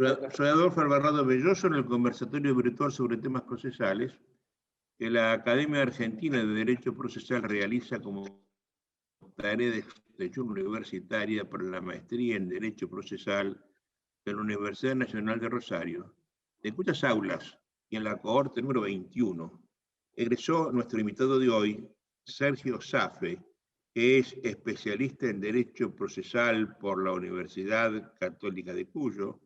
Soy Adolfo Alvarado Belloso en el conversatorio virtual sobre temas procesales que la Academia Argentina de Derecho Procesal realiza como tarea de extensión universitaria para la maestría en Derecho Procesal de la Universidad Nacional de Rosario, de cuyas aulas y en la cohorte número 21 egresó nuestro invitado de hoy, Sergio Safe, que es especialista en Derecho Procesal por la Universidad Católica de Cuyo,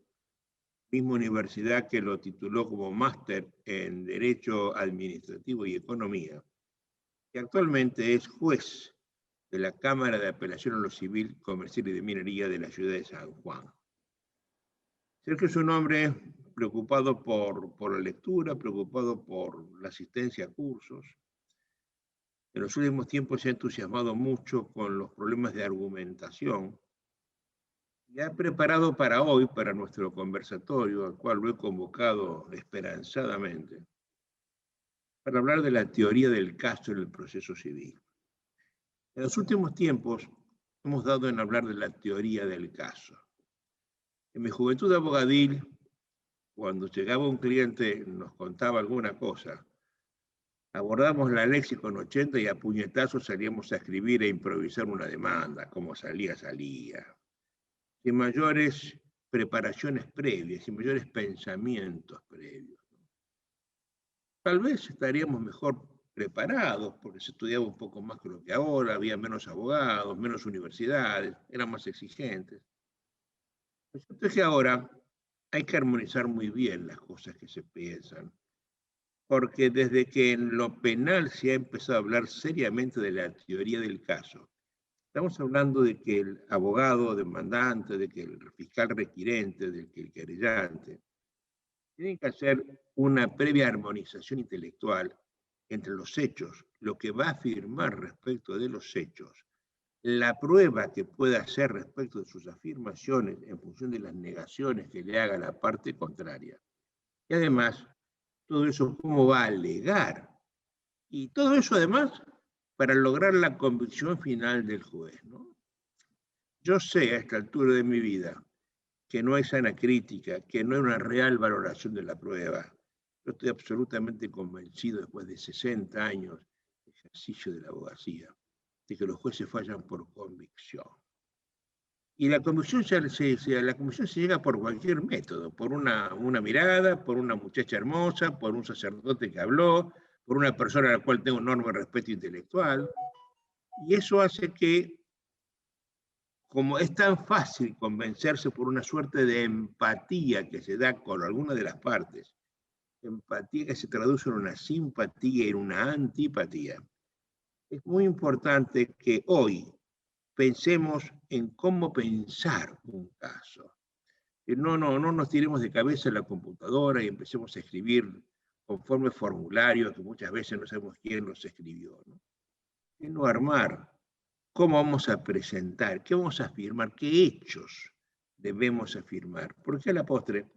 misma universidad que lo tituló como máster en Derecho Administrativo y Economía, y actualmente es juez de la Cámara de Apelación a lo Civil, Comercial y de Minería de la ciudad de San Juan. Sergio es un hombre preocupado por la lectura, preocupado por la asistencia a cursos. En los últimos tiempos se ha entusiasmado mucho con los problemas de argumentación y ha preparado para hoy, para nuestro conversatorio, al cual lo he convocado esperanzadamente, para hablar de la teoría del caso en el proceso civil. En los últimos tiempos hemos dado en hablar de la teoría del caso. En mi juventud abogadil, cuando llegaba un cliente nos contaba alguna cosa, abordamos la léxico 80 y a puñetazos salíamos a escribir e improvisar una demanda, como salía, salía. Sin mayores preparaciones previas, sin mayores pensamientos previos. Tal vez estaríamos mejor preparados, porque se estudiaba un poco más que lo que ahora, había menos abogados, menos universidades, eran más exigentes. Lo cierto es que ahora hay que armonizar muy bien las cosas que se piensan, porque desde que en lo penal se ha empezado a hablar seriamente de la teoría del caso, estamos hablando de que el abogado demandante, de que el fiscal requirente, de que el querellante, tienen que hacer una previa armonización intelectual entre los hechos, lo que va a afirmar respecto de los hechos, la prueba que pueda hacer respecto de sus afirmaciones en función de las negaciones que le haga la parte contraria. Y además, todo eso cómo va a alegar. Y todo eso además para lograr la convicción final del juez, ¿no? Yo sé a esta altura de mi vida que no hay sana crítica, que no hay una real valoración de la prueba. Yo estoy absolutamente convencido después de 60 años de ejercicio de la abogacía, de que los jueces fallan por convicción. Y la convicción se llega por cualquier método, por una mirada, por una muchacha hermosa, por un sacerdote que habló, por una persona a la cual tengo un enorme respeto intelectual. Y eso hace que, como es tan fácil convencerse por una suerte de empatía que se da con alguna de las partes, empatía que se traduce en una simpatía y en una antipatía, es muy importante que hoy pensemos en cómo pensar un caso. Que no nos tiremos de cabeza en la computadora y empecemos a escribir conforme formularios que muchas veces no sabemos quién los escribió, ¿no? Sino armar cómo vamos a presentar, qué vamos a afirmar, qué hechos debemos afirmar. Porque a la postre,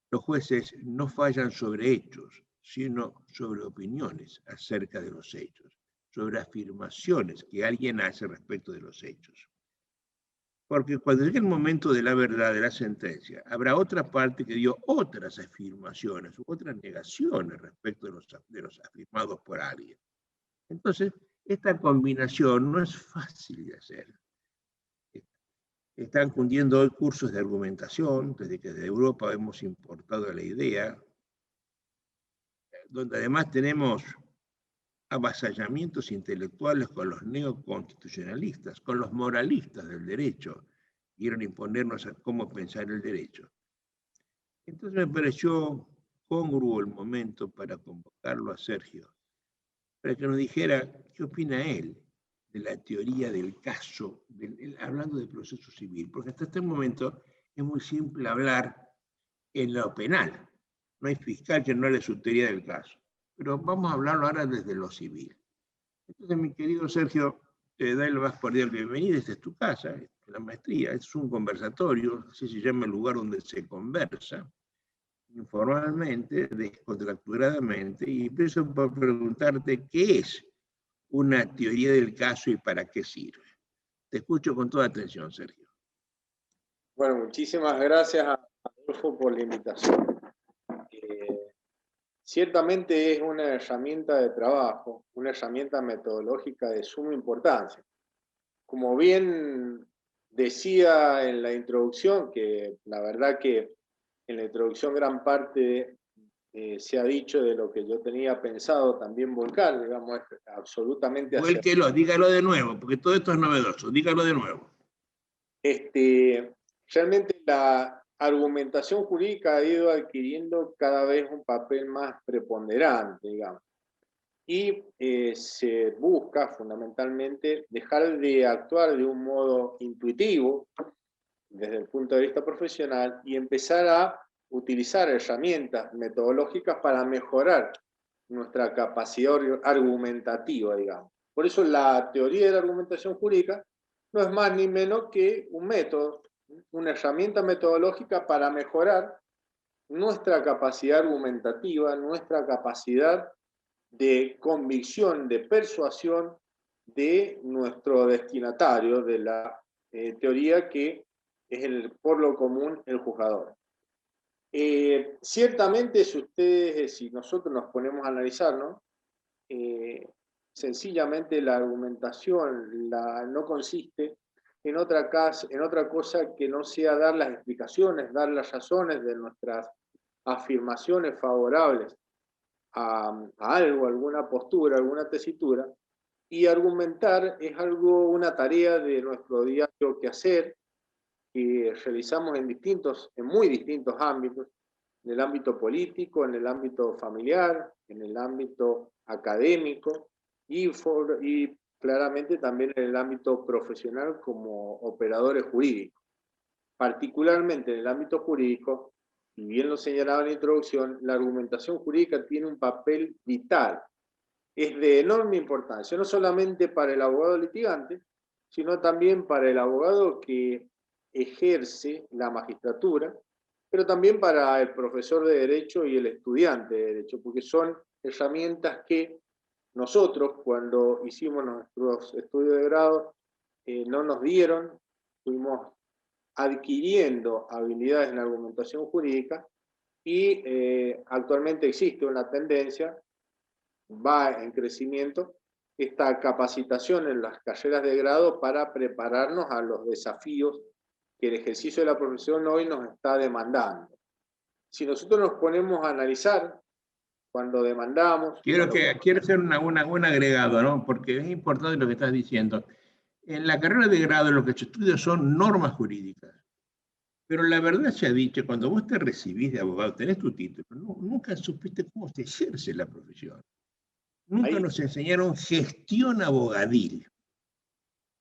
los jueces no fallan sobre hechos, sino sobre opiniones acerca de los hechos, sobre afirmaciones que alguien hace respecto de los hechos. Porque cuando llegue el momento de la verdad, de la sentencia, habrá otra parte que dio otras afirmaciones, otras negaciones respecto de los afirmados por alguien. Entonces, esta combinación no es fácil de hacer. Están cundiendo hoy cursos de argumentación, desde que de Europa hemos importado la idea, donde además tenemos avasallamientos intelectuales con los neoconstitucionalistas, con los moralistas del derecho, quieren imponernos a cómo pensar el derecho. Entonces me pareció congruo el momento para convocarlo a Sergio, para que nos dijera qué opina él de la teoría del caso, hablando de proceso civil, porque hasta este momento es muy simple hablar en lo penal. No hay fiscal que no hable su teoría del caso. Pero vamos a hablarlo ahora desde lo civil. Entonces, mi querido Sergio, te doy la más cordial bienvenida. Esta es tu casa, la maestría. Es un conversatorio, así se llama el lugar donde se conversa, informalmente, descontracturadamente. Y empiezo por preguntarte qué es una teoría del caso y para qué sirve. Te escucho con toda atención, Sergio. Bueno, muchísimas gracias, Rodolfo, por la invitación. Ciertamente es una herramienta de trabajo, una herramienta metodológica de suma importancia. Como bien decía en la introducción, que la verdad que en la introducción gran parte se ha dicho de lo que yo tenía pensado también volcar, digamos, es absolutamente hacia... Vuélquelo, dígalo de nuevo, porque todo esto es novedoso, dígalo de nuevo. Realmente la argumentación jurídica ha ido adquiriendo cada vez un papel más preponderante, digamos. Y se busca fundamentalmente dejar de actuar de un modo intuitivo desde el punto de vista profesional y empezar a utilizar herramientas metodológicas para mejorar nuestra capacidad argumentativa, digamos. Por eso la teoría de la argumentación jurídica no es más ni menos que un método, una herramienta metodológica para mejorar nuestra capacidad argumentativa, nuestra capacidad de convicción, de persuasión de nuestro destinatario de la teoría que es por lo común el juzgador. Ciertamente si ustedes, si nosotros nos ponemos a analizar, ¿no? Sencillamente la argumentación no consiste en otra cosa que no sea dar las explicaciones, dar las razones de nuestras afirmaciones favorables a algo, alguna postura, alguna tesitura, y argumentar es una tarea de nuestro diario quehacer que realizamos en muy distintos ámbitos, en el ámbito político, en el ámbito familiar, en el ámbito académico y claramente también en el ámbito profesional como operadores jurídicos. Particularmente en el ámbito jurídico, y bien lo señalaba en la introducción, la argumentación jurídica tiene un papel vital, es de enorme importancia, no solamente para el abogado litigante, sino también para el abogado que ejerce la magistratura, pero también para el profesor de Derecho y el estudiante de Derecho, porque son herramientas que nosotros, cuando hicimos nuestros estudios de grado, no nos dieron, fuimos adquiriendo habilidades en la argumentación jurídica y actualmente existe una tendencia, va en crecimiento, esta capacitación en las carreras de grado para prepararnos a los desafíos que el ejercicio de la profesión hoy nos está demandando. Si nosotros nos ponemos a analizar cuando demandamos... Quiero hacer un agregado, ¿no? Porque es importante lo que estás diciendo. En la carrera de grado lo que se estudia son normas jurídicas. Pero la verdad se ha dicho, cuando vos te recibís de abogado, tenés tu título, nunca supiste cómo se ejerce la profesión. Nunca nos enseñaron gestión abogadil.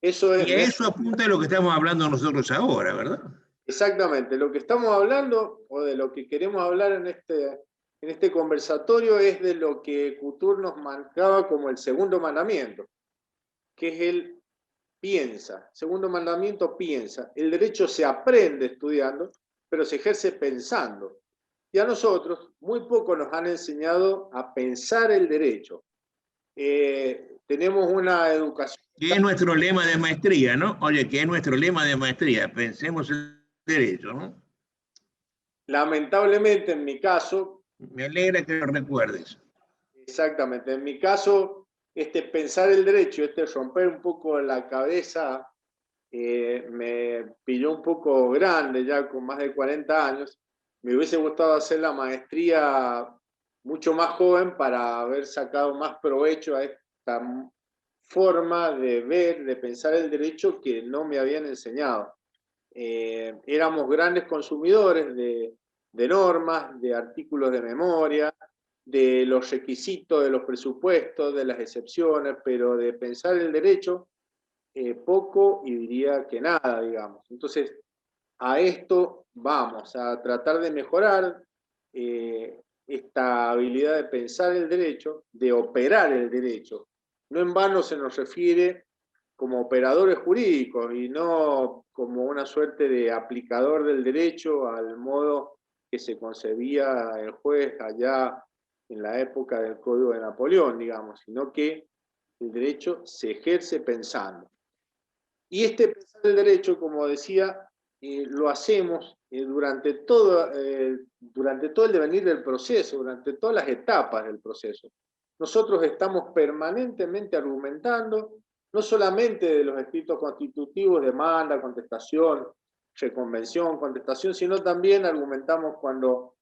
Eso es, y a eso apunta lo que estamos hablando nosotros ahora, ¿verdad? Exactamente. Lo que estamos hablando, o de lo que queremos hablar en este conversatorio, es de lo que Couture nos marcaba como el segundo mandamiento, que es el piensa. Segundo mandamiento, piensa. El derecho se aprende estudiando, pero se ejerce pensando. Y a nosotros muy poco nos han enseñado a pensar el derecho. Tenemos una educación... Que es nuestro lema de maestría, ¿no? Oye, que es nuestro lema de maestría. Pensemos el derecho, ¿no? Lamentablemente, en mi caso... Me alegra que lo recuerdes. Exactamente. En mi caso, pensar el derecho, romper un poco la cabeza, me pilló un poco grande, ya con más de 40 años. Me hubiese gustado hacer la maestría mucho más joven para haber sacado más provecho a esta forma de ver, de pensar el derecho que no me habían enseñado. Éramos grandes consumidores de normas, de artículos de memoria, de los requisitos, de los presupuestos, de las excepciones, pero de pensar el derecho, poco y diría que nada, digamos. Entonces, a esto vamos, a tratar de mejorar esta habilidad de pensar el derecho, de operar el derecho. No en vano se nos refiere como operadores jurídicos y no como una suerte de aplicador del derecho al modo que se concebía el juez allá en la época del Código de Napoleón, digamos, sino que el derecho se ejerce pensando. Y pensar el derecho, como decía, lo hacemos durante todo el devenir del proceso, durante todas las etapas del proceso. Nosotros estamos permanentemente argumentando, no solamente de los escritos constitutivos, demanda, contestación, reconvención, contestación, sino también argumentamos cuando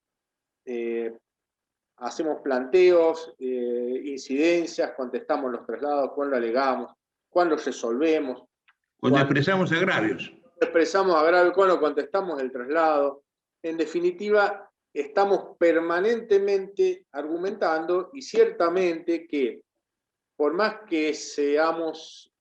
hacemos planteos, incidencias, contestamos los traslados, cuando alegamos, cuando resolvemos. Cuando expresamos agravios. Expresamos agravios, cuando contestamos el traslado. En definitiva, estamos permanentemente argumentando y ciertamente que por más que seamos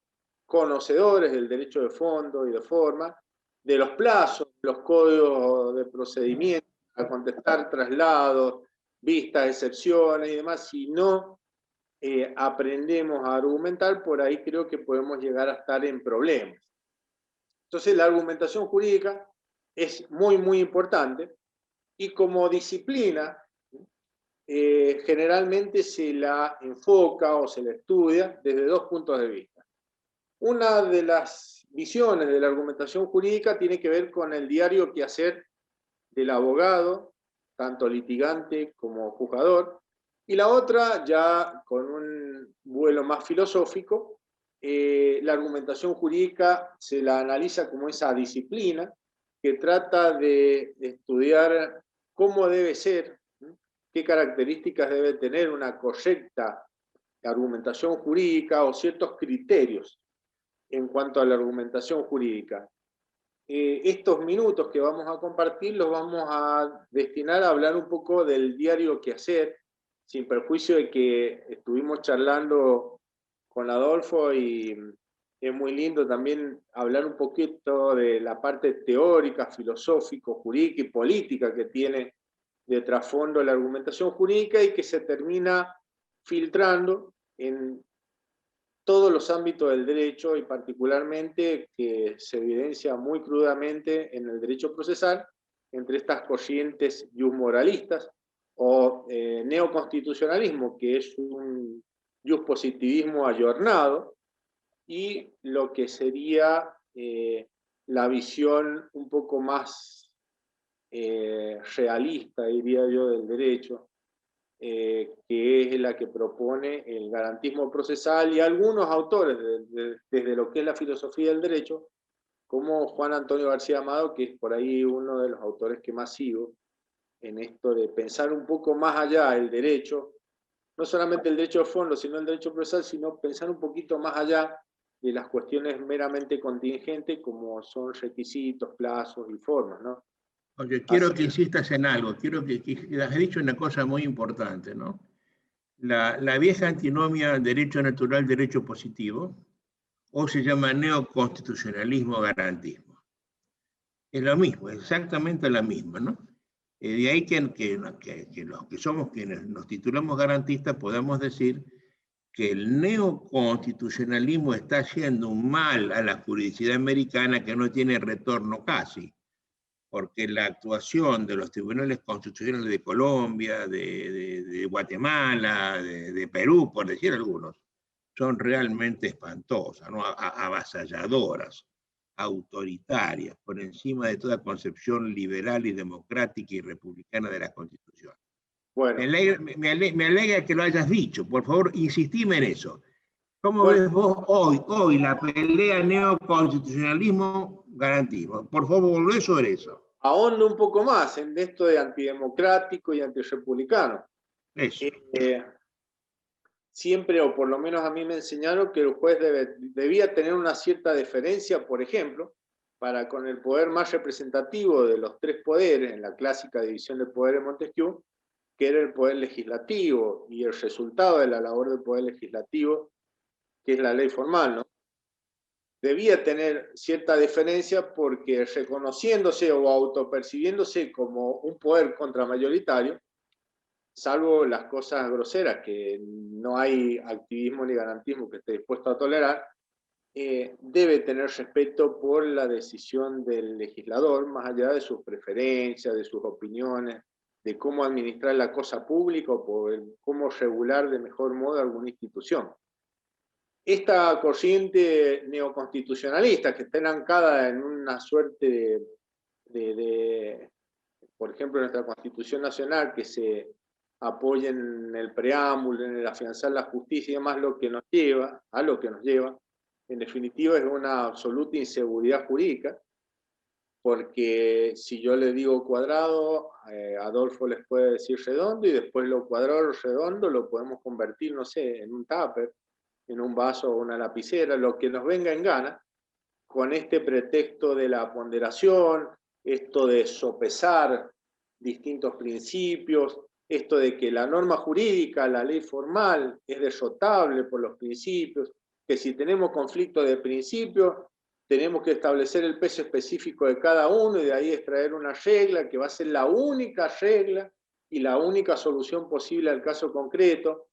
conocedores del derecho de fondo y de forma, de los plazos, los códigos de procedimiento, a contestar traslados, vistas, excepciones y demás, si no aprendemos a argumentar, por ahí creo que podemos llegar a estar en problemas. Entonces la argumentación jurídica es muy, muy importante y como disciplina generalmente se la enfoca o se la estudia desde dos puntos de vista. Una de las visiones de la argumentación jurídica tiene que ver con el diario quehacer del abogado, tanto litigante como juzgador, y la otra, ya con un vuelo más filosófico, la argumentación jurídica se la analiza como esa disciplina que trata de estudiar cómo debe ser, qué características debe tener una correcta argumentación jurídica o ciertos criterios en cuanto a la argumentación jurídica. Estos minutos que vamos a compartir los vamos a destinar a hablar un poco del diario quehacer, sin perjuicio de que estuvimos charlando con Adolfo y es muy lindo también hablar un poquito de la parte teórica, filosófico, jurídica y política que tiene de trasfondo la argumentación jurídica y que se termina filtrando en todos los ámbitos del derecho y particularmente que se evidencia muy crudamente en el derecho procesal entre estas corrientes iusmoralistas o neoconstitucionalismo, que es un iuspositivismo ayornado, y lo que sería la visión un poco más realista, diría yo, del derecho, que es la que propone el garantismo procesal y algunos autores desde lo que es la filosofía del derecho, como Juan Antonio García Amado, que es por ahí uno de los autores que más sigo en esto de pensar un poco más allá el derecho, no solamente el derecho de fondo, sino el derecho procesal, sino pensar un poquito más allá de las cuestiones meramente contingentes como son requisitos, plazos y formas, ¿no? Oye, quiero que insistas en algo, quiero que has dicho una cosa muy importante, ¿no? La vieja antinomia derecho natural, derecho positivo, o se llama neoconstitucionalismo garantismo. Es lo mismo, exactamente lo mismo, ¿no? De ahí que los que somos quienes nos titulamos garantistas podamos decir que el neoconstitucionalismo está haciendo un mal a la juridicidad americana que no tiene retorno casi, porque la actuación de los tribunales constitucionales de Colombia, de Guatemala, de Perú, por decir algunos, son realmente espantosas, ¿no? Avasalladoras, autoritarias, por encima de toda concepción liberal y democrática y republicana de la Constitución. Bueno. Me alegra que lo hayas dicho, por favor, insistime en eso. ¿Cómo ves vos hoy la pelea neoconstitucionalismo-garantismo? Por favor, volvé sobre eso. Ahondo un poco más en esto de antidemocrático y antirrepublicano. Siempre, o por lo menos a mí me enseñaron que el juez debía tener una cierta deferencia, por ejemplo, para con el poder más representativo de los tres poderes, en la clásica división de poder de Montesquieu, que era el poder legislativo, y el resultado de la labor del poder legislativo, que es la ley formal, ¿no? Debía tener cierta deferencia porque reconociéndose o autopercibiéndose como un poder contramayoritario, salvo las cosas groseras que no hay activismo ni garantismo que esté dispuesto a tolerar, debe tener respeto por la decisión del legislador, más allá de sus preferencias, de sus opiniones, de cómo administrar la cosa pública o por cómo regular de mejor modo alguna institución. Esta corriente neoconstitucionalista que está enancada en una suerte por ejemplo, nuestra Constitución Nacional, que se apoya en el preámbulo, en el afianzar la justicia y demás, lo que nos lleva, en definitiva, es una absoluta inseguridad jurídica, porque si yo le digo cuadrado, Adolfo les puede decir redondo, y después lo cuadrado o redondo lo podemos convertir, no sé, en un tupper, en un vaso o una lapicera, lo que nos venga en gana, con este pretexto de la ponderación, esto de sopesar distintos principios, esto de que la norma jurídica, la ley formal, es derrotable por los principios, que si tenemos conflicto de principios, tenemos que establecer el peso específico de cada uno y de ahí extraer una regla que va a ser la única regla y la única solución posible al caso concreto.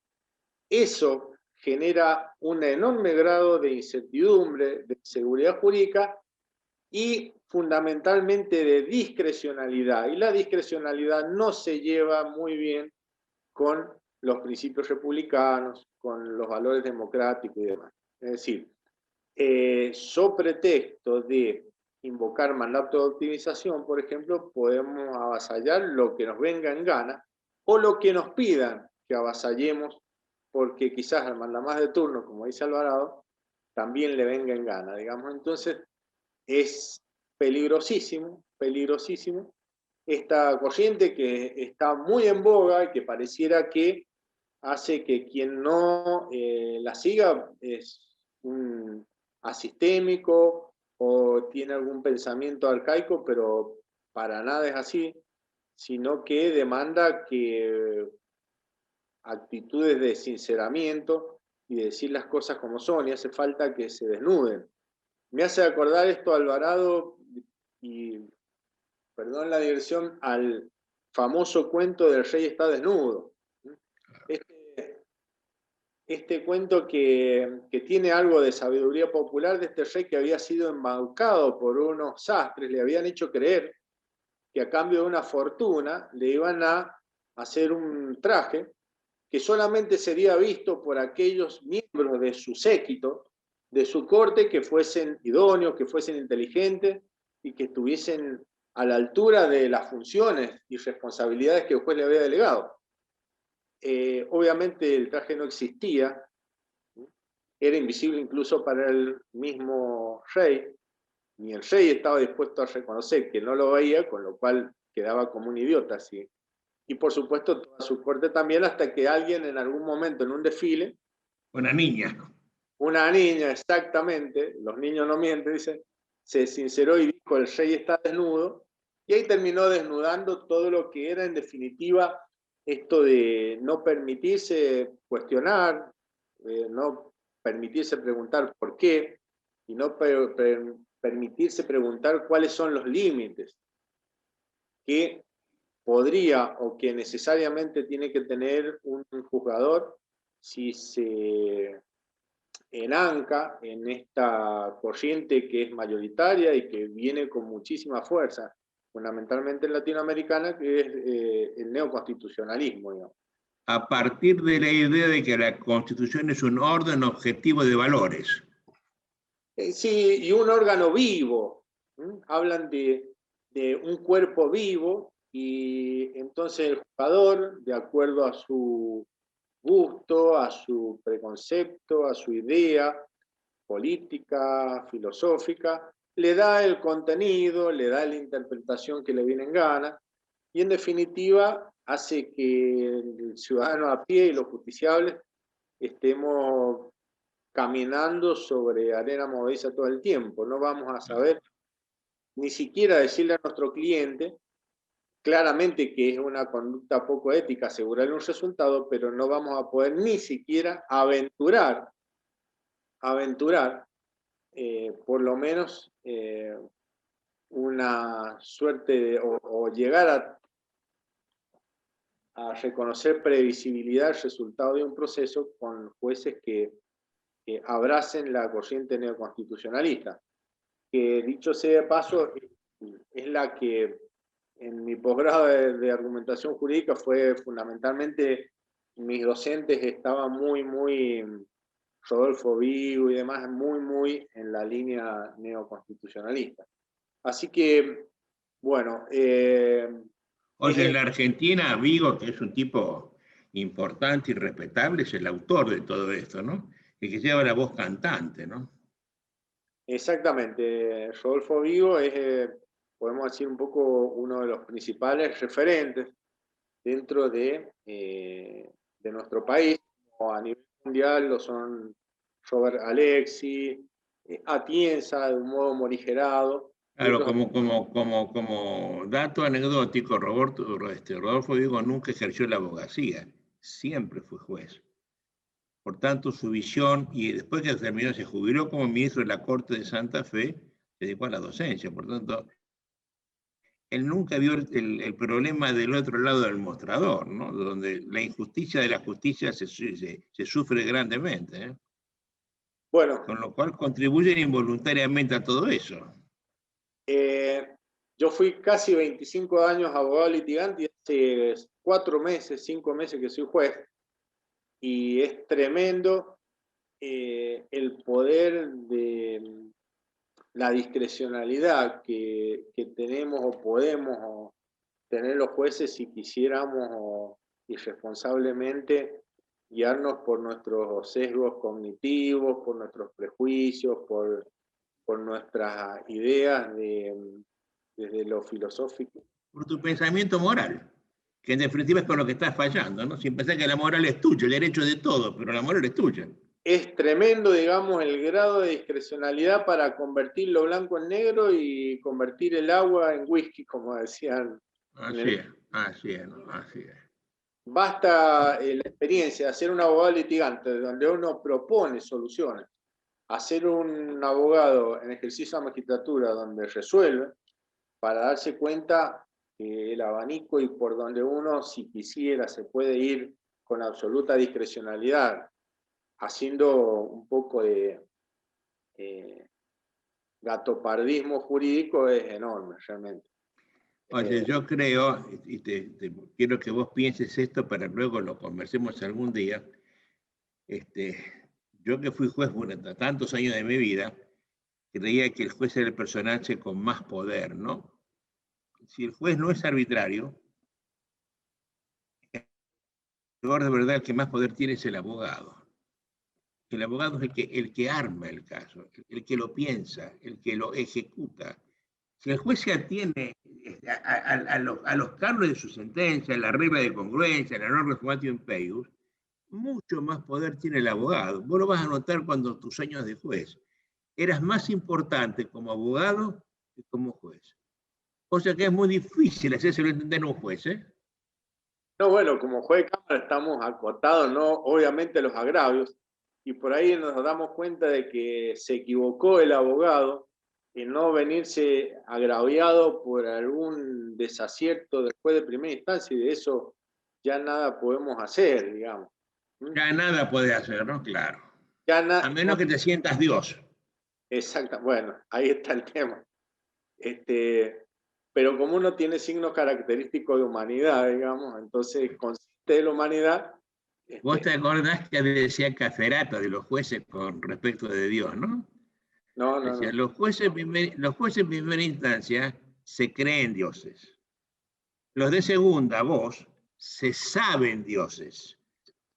Eso genera un enorme grado de incertidumbre, de inseguridad jurídica y fundamentalmente de discrecionalidad. Y la discrecionalidad no se lleva muy bien con los principios republicanos, con los valores democráticos y demás. Es decir, so pretexto de invocar mandato de optimización, por ejemplo, podemos avasallar lo que nos venga en gana o lo que nos pidan que avasallemos, porque quizás al mandamás de turno, como dice Alvarado, también le venga en gana, digamos. Entonces, es peligrosísimo, peligrosísimo esta corriente que está muy en boga y que pareciera que hace que quien no la siga es un asistémico o tiene algún pensamiento arcaico, pero para nada es así, sino que demanda que actitudes de sinceramiento y de decir las cosas como son, y hace falta que se desnuden. Me hace acordar esto, Alvarado, y perdón la diversión, al famoso cuento del rey está desnudo. Este cuento que tiene algo de sabiduría popular de este rey que había sido embaucado por unos sastres, le habían hecho creer que a cambio de una fortuna le iban a hacer un traje que solamente sería visto por aquellos miembros de su séquito, de su corte, que fuesen idóneos, que fuesen inteligentes y que estuviesen a la altura de las funciones y responsabilidades que el juez le había delegado. Obviamente el traje no existía, era invisible incluso para el mismo rey, ni el rey estaba dispuesto a reconocer que no lo veía, con lo cual quedaba como un idiota así. Y por supuesto toda su corte también, hasta que alguien en algún momento en un desfile, Una niña. una niña exactamente, los niños no mienten, dice, se sinceró y dijo el rey está desnudo, y ahí terminó desnudando todo lo que era en definitiva esto de no permitirse cuestionar, no permitirse preguntar por qué, y no permitirse preguntar cuáles son los límites que podría o que necesariamente tiene que tener un juzgador si se enanca en esta corriente que es mayoritaria y que viene con muchísima fuerza, fundamentalmente latinoamericana, que es el neoconstitucionalismo, digamos. A partir de la idea de que la Constitución es un orden objetivo de valores. Sí, y un órgano vivo. Hablan de un cuerpo vivo y entonces el jugador, de acuerdo a su gusto, a su preconcepto, a su idea política, filosófica, le da el contenido, le da la interpretación que le viene en gana y en definitiva hace que el ciudadano a pie y los justiciables estemos caminando sobre arena movediza todo el tiempo. No vamos a saber ni siquiera decirle a nuestro cliente claramente que es una conducta poco ética asegurarle un resultado, pero no vamos a poder ni siquiera aventurar por lo menos una suerte de, o llegar a reconocer previsibilidad del resultado de un proceso con jueces que abracen la corriente neoconstitucionalista, que dicho sea de paso, es la que en mi posgrado de argumentación jurídica fue fundamentalmente, mis docentes estaban muy, Rodolfo Vigo y demás, muy en la línea neoconstitucionalista. Así que Bueno, O sea, en la Argentina, Vigo, que es un tipo importante y respetable, es el autor de todo esto, ¿no? El que lleva la voz cantante, ¿no? exactamente, Rodolfo Vigo es, podemos decir, un poco uno de los principales referentes dentro de nuestro país, o a nivel mundial lo son Robert Alexi, Atienza de un modo morigerado, y Claro, otros. como dato anecdótico, Rodolfo Vigo nunca ejerció la abogacía, siempre fue juez. Por tanto, su visión, y después que terminó, se jubiló como ministro de la Corte de Santa Fe, se dedicó a la docencia. Por tanto, él nunca vio el problema del otro lado del mostrador, ¿no? Donde la injusticia de la justicia se sufre grandemente, ¿eh? Bueno, Con lo cual contribuyen involuntariamente a todo eso. yo fui casi 25 años abogado litigante y hace 4 meses, 5 meses que soy juez, y es tremendo el poder de la discrecionalidad que tenemos o podemos tener los jueces si quisiéramos irresponsablemente guiarnos por nuestros sesgos cognitivos, por nuestros prejuicios, por nuestras ideas desde lo filosófico. Por tu pensamiento moral, que en definitiva es con lo que estás fallando, ¿no? Sin pensar que la moral es tuya, el derecho de todo, pero la moral es tuya. Es tremendo, digamos, el grado de discrecionalidad para convertir lo blanco en negro y convertir el agua en whisky, como decían. Así es, así es, ¿no? Así es. Basta la experiencia de ser un abogado litigante, donde uno propone soluciones, hacer un abogado en ejercicio de magistratura donde resuelve, para darse cuenta que el abanico y por donde uno, si quisiera, se puede ir con absoluta discrecionalidad, haciendo un poco de gatopardismo jurídico, es enorme, realmente. Oye, yo creo, y quiero que vos pienses esto para luego lo conversemos algún día. Yo que fui juez durante tantos años de mi vida, creía que el juez era el personaje con más poder, ¿no? Si el juez no es arbitrario, de verdad el que más poder tiene es el abogado. El abogado es el que arma el caso, el que lo piensa, el que lo ejecuta. Si el juez se atiene a los cargos de su sentencia, la regla de congruencia, la norma sumatio impeius, mucho más poder tiene el abogado. Vos lo vas a notar cuando tus años de juez eras más importante como abogado que como juez. O sea que es muy difícil hacérselo entender a un juez, ¿eh? No, bueno, como juez de cámara estamos acotados, ¿no? Obviamente los agravios, y por ahí nos damos cuenta de que se equivocó el abogado en no venirse agraviado por algún desacierto del juez de primera instancia, y de eso ya nada podemos hacer, digamos. Ya nada puedes hacer, ¿no? Claro. Ya A menos que te sientas Dios. Exacto, bueno, ahí está el tema. Pero como uno tiene signos característicos de humanidad, digamos, entonces consiste de la humanidad. Vos te acordás que decía Caferato de los jueces con respecto de Dios, ¿no? No, no, Decía, no. los jueces en primera instancia se creen dioses. Los de segunda voz se saben dioses.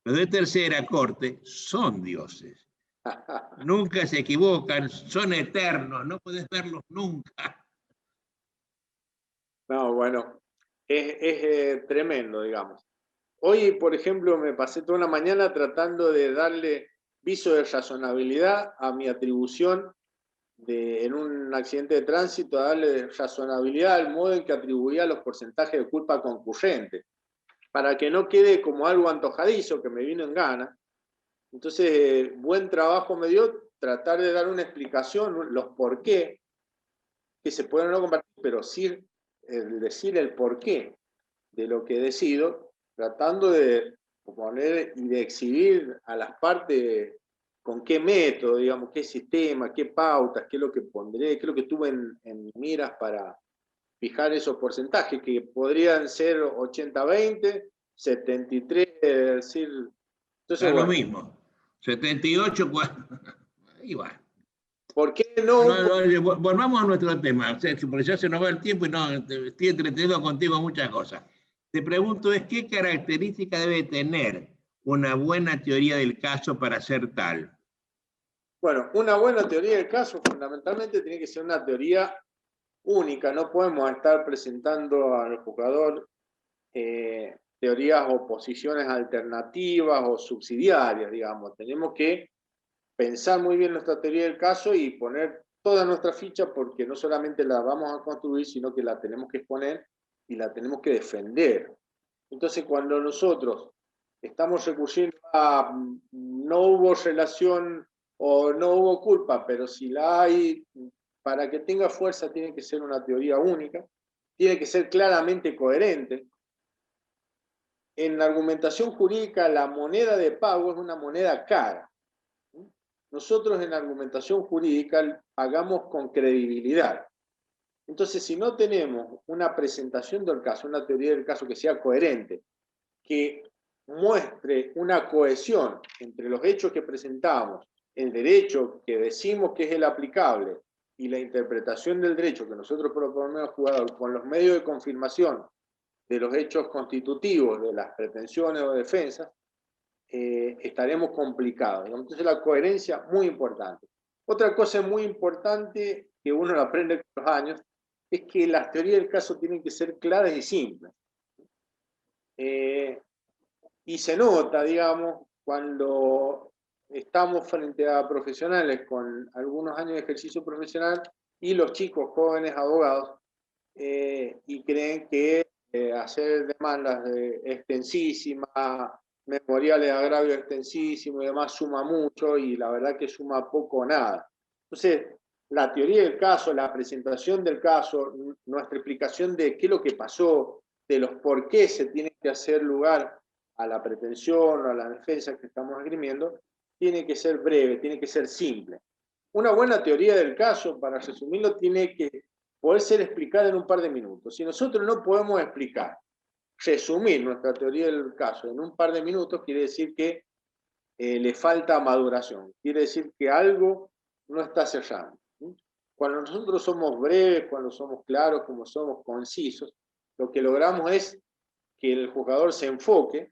Los de tercera corte son dioses. Nunca se equivocan, son eternos, no puedes verlos nunca. No, bueno, es tremendo, digamos. Hoy, por ejemplo, me pasé toda una mañana tratando de darle viso de razonabilidad a mi atribución en un accidente de tránsito, a darle razonabilidad al modo en que atribuía los porcentajes de culpa concurrente, para que no quede como algo antojadizo que me vino en gana. Entonces, buen trabajo me dio tratar de dar una explicación, los por qué, que se pueden no compartir, pero sí decir el porqué de lo que decido, tratando de poner y de exhibir a las partes con qué método, digamos, qué sistema, qué pautas, qué es lo que pondré, qué es lo que tuve en miras para fijar esos porcentajes, que podrían ser 80-20, 73, es decir, entonces, Da lo bueno, mismo. 78, y va. ¿Por qué no? Volvamos a nuestro tema, o sea, porque ya se nos va el tiempo y no, estoy entretenido contigo muchas cosas. Te pregunto es, ¿qué característica debe tener una buena teoría del caso para ser tal? Bueno, una buena teoría del caso fundamentalmente tiene que ser una teoría única. No podemos estar presentando al jugador teorías o posiciones alternativas o subsidiarias, digamos. Tenemos que pensar muy bien nuestra teoría del caso y poner toda nuestra ficha, porque no solamente la vamos a construir, sino que la tenemos que exponer y la tenemos que defender. Entonces, cuando nosotros estamos recurriendo a no hubo relación o no hubo culpa, pero si la hay, para que tenga fuerza tiene que ser una teoría única, tiene que ser claramente coherente. En la argumentación jurídica, la moneda de pago es una moneda cara. Nosotros en la argumentación jurídica pagamos con credibilidad. Entonces, si no tenemos una presentación del caso, una teoría del caso que sea coherente, que muestre una cohesión entre los hechos que presentamos, el derecho que decimos que es el aplicable y la interpretación del derecho que nosotros proponemos al jugador con los medios de confirmación de los hechos constitutivos de las pretensiones o defensas, estaremos complicados. Entonces la coherencia muy importante. Otra cosa muy importante que uno lo aprende con los años es que las teorías del caso tienen que ser claras y simples. Y se nota, digamos, cuando estamos frente a profesionales con algunos años de ejercicio profesional y los chicos jóvenes abogados y creen que hacer demandas extensísimas, memoriales de agravio extensísimos y demás suma mucho, y la verdad que suma poco o nada. Entonces, la teoría del caso, la presentación del caso, nuestra explicación de qué es lo que pasó, de los por qué se tiene que hacer lugar a la pretensión o a la defensa que estamos esgrimiendo, tiene que ser breve, tiene que ser simple. Una buena teoría del caso, para resumirlo, tiene que poder ser explicada en un par de minutos. Si nosotros no podemos explicar, resumir nuestra teoría del caso en un par de minutos, quiere decir que le falta maduración, quiere decir que algo no está cerrando. Cuando nosotros somos breves, cuando somos claros, como somos concisos, lo que logramos es que el jugador se enfoque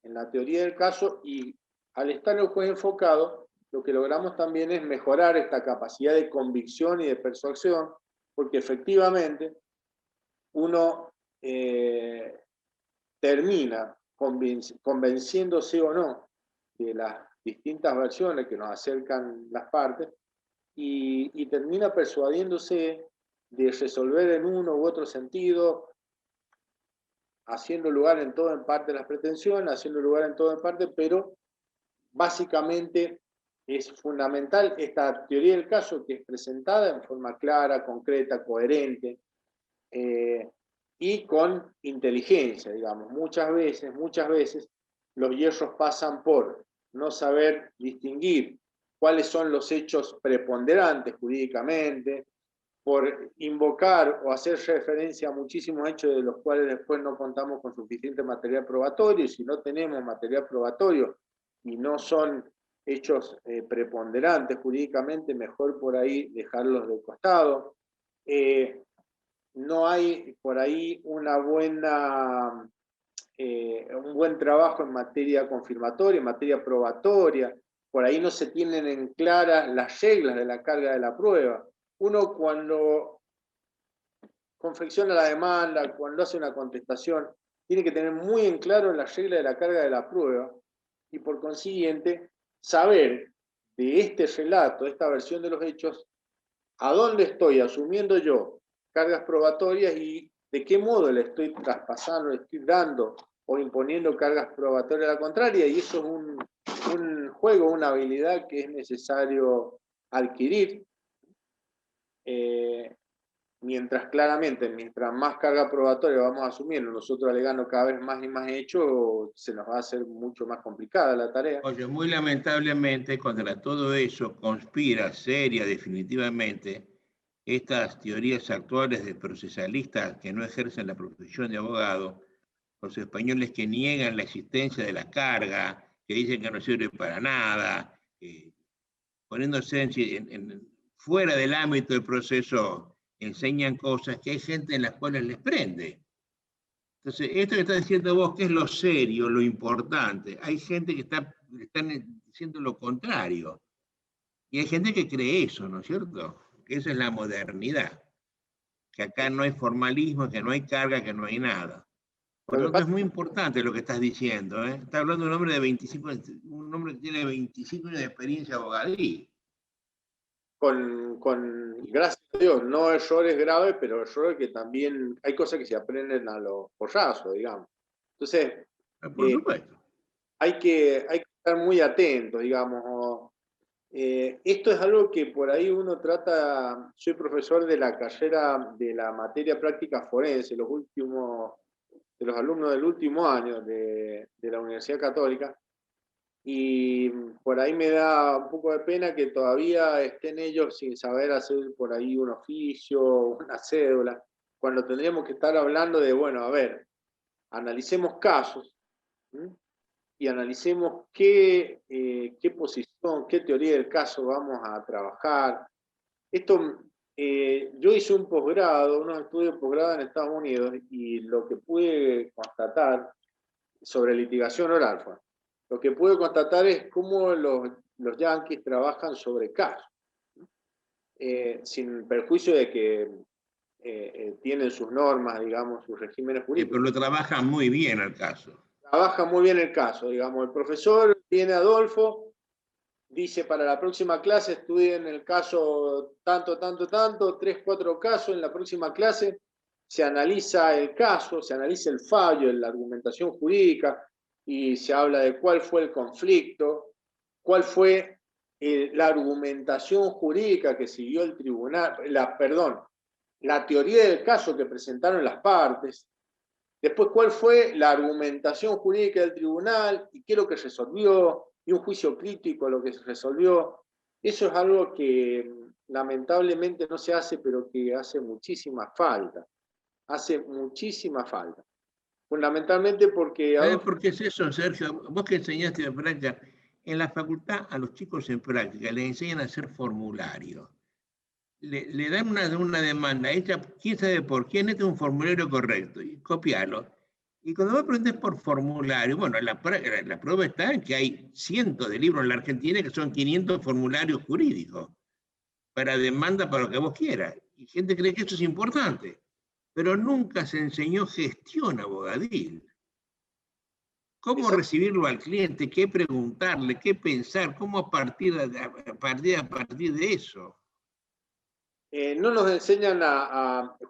en la teoría del caso, y al estar el juez enfocado, lo que logramos también es mejorar esta capacidad de convicción y de persuasión, porque efectivamente uno termina convenciéndose o no de las distintas versiones que nos acercan las partes, y termina persuadiéndose de resolver en uno u otro sentido, haciendo lugar en todo en parte las pretensiones, haciendo lugar en todo en parte, pero básicamente es fundamental esta teoría del caso, que es presentada en forma clara, concreta, coherente, y con inteligencia, digamos. Muchas veces los hierros pasan por no saber distinguir cuáles son los hechos preponderantes jurídicamente, por invocar o hacer referencia a muchísimos hechos de los cuales después no contamos con suficiente material probatorio, y si no tenemos material probatorio y no son hechos preponderantes jurídicamente, mejor por ahí dejarlos de costado. No hay por ahí un buen trabajo en materia confirmatoria, en materia probatoria. Por ahí no se tienen en clara las reglas de la carga de la prueba. Uno, cuando confecciona la demanda, cuando hace una contestación, tiene que tener muy en claro las reglas de la carga de la prueba, y por consiguiente saber de este relato, de esta versión de los hechos, a dónde estoy asumiendo yo cargas probatorias y de qué modo le estoy traspasando, le estoy dando o imponiendo cargas probatorias a la contraria. Y eso es un juego, una habilidad que es necesario adquirir, mientras más carga probatoria vamos asumiendo, nosotros alegando cada vez más y más hechos, se nos va a hacer mucho más complicada la tarea. Oye, muy lamentablemente contra todo eso conspira seria definitivamente estas teorías actuales de procesalistas que no ejercen la profesión de abogado, los españoles que niegan la existencia de la carga, que dicen que no sirve para nada, poniéndose fuera del ámbito del proceso enseñan cosas que hay gente en las cuales les prende. Entonces, esto que estás diciendo vos, que es lo serio, lo importante, hay gente que están diciendo lo contrario. Y hay gente que cree eso, ¿no es cierto? Que esa es la modernidad. Que acá no hay formalismo, que no hay carga, que no hay nada. Por Lo lo que tanto, pasa es muy importante lo que estás diciendo, ¿eh? Está hablando de un hombre de 25, un hombre que tiene 25 años de experiencia abogadí. gracias a Dios, no errores graves, pero errores que también hay cosas que se aprenden a los porrazos, digamos. Entonces, Por supuesto. hay que estar muy atentos, digamos. Esto es algo que por ahí uno trata, soy profesor de la carrera de la materia práctica forense, de los alumnos del último año de la Universidad Católica, y por ahí me da un poco de pena que todavía estén ellos sin saber hacer por ahí un oficio, una cédula, cuando tendríamos que estar hablando de, bueno, a ver, analicemos casos, ¿sí? Y analicemos qué posición, qué teoría del caso vamos a trabajar. Esto, yo hice un posgrado, unos estudios de posgrado en Estados Unidos, y lo que pude constatar sobre litigación oral fue, lo que pude constatar es cómo los yanquis trabajan sobre casos, sin perjuicio de que tienen sus normas, digamos, sus regímenes Pero jurídicos. lo trabaja muy bien el caso. Trabaja muy bien el caso, digamos. El profesor viene Adolfo, dice para la próxima clase estudien el caso tanto, tanto, tanto, 3, 4 casos en la próxima clase, se analiza el caso, se analiza el fallo, la argumentación jurídica, y se habla de cuál fue el conflicto, cuál fue la argumentación jurídica que siguió el tribunal, la teoría del caso que presentaron las partes, después cuál fue la argumentación jurídica del tribunal y qué es lo que resolvió, y un juicio crítico lo que se resolvió. Eso es algo que lamentablemente no se hace, pero que hace muchísima falta. Hace muchísima falta. Fundamentalmente porque... ¿Sabes por qué es eso, Sergio? Vos que enseñaste en práctica, en la facultad a los chicos en práctica les enseñan a hacer formularios. Le dan una demanda hecha, quién sabe por quién, este es un formulario correcto, y copiarlo. Y cuando vos aprendes por formulario, bueno, la prueba está en que hay cientos de libros en la Argentina que son 500 formularios jurídicos para demanda, para lo que vos quieras. Y gente cree que eso es importante, pero nunca se enseñó gestión abogadil. ¿Cómo recibirlo al cliente? ¿Qué preguntarle? ¿Qué pensar? ¿Cómo a partir de eso? no nos enseñan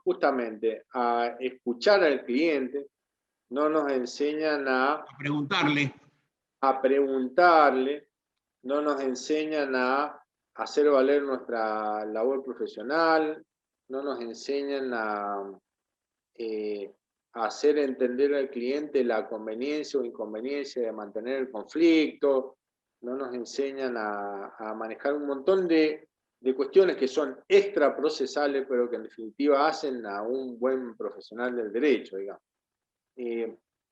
justamente a escuchar al cliente, no nos enseñan A preguntarle. a preguntarle, no nos enseñan a hacer valer nuestra labor profesional, no nos enseñan a hacer entender al cliente la conveniencia o inconveniencia de mantener el conflicto, no nos enseñan a manejar un montón de cuestiones que son extraprocesales, pero que en definitiva hacen a un buen profesional del derecho, digamos.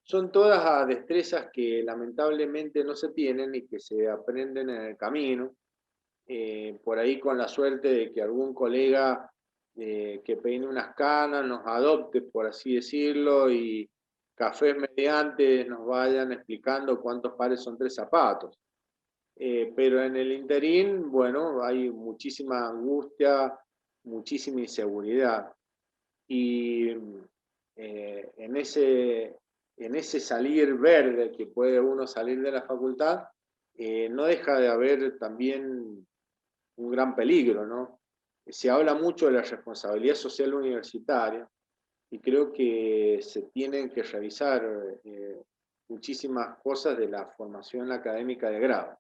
Son todas destrezas que lamentablemente no se tienen y que se aprenden en el camino, por ahí con la suerte de que algún colega que peine unas canas nos adopte, por así decirlo, y cafés mediante nos vayan explicando cuántos pares son 3 zapatos. Pero en el interín, bueno, hay muchísima angustia, muchísima inseguridad. Y en ese salir verde que puede uno salir de la facultad, no deja de haber también un gran peligro, ¿no? Se habla mucho de la responsabilidad social universitaria y creo que se tienen que revisar muchísimas cosas de la formación académica de grado.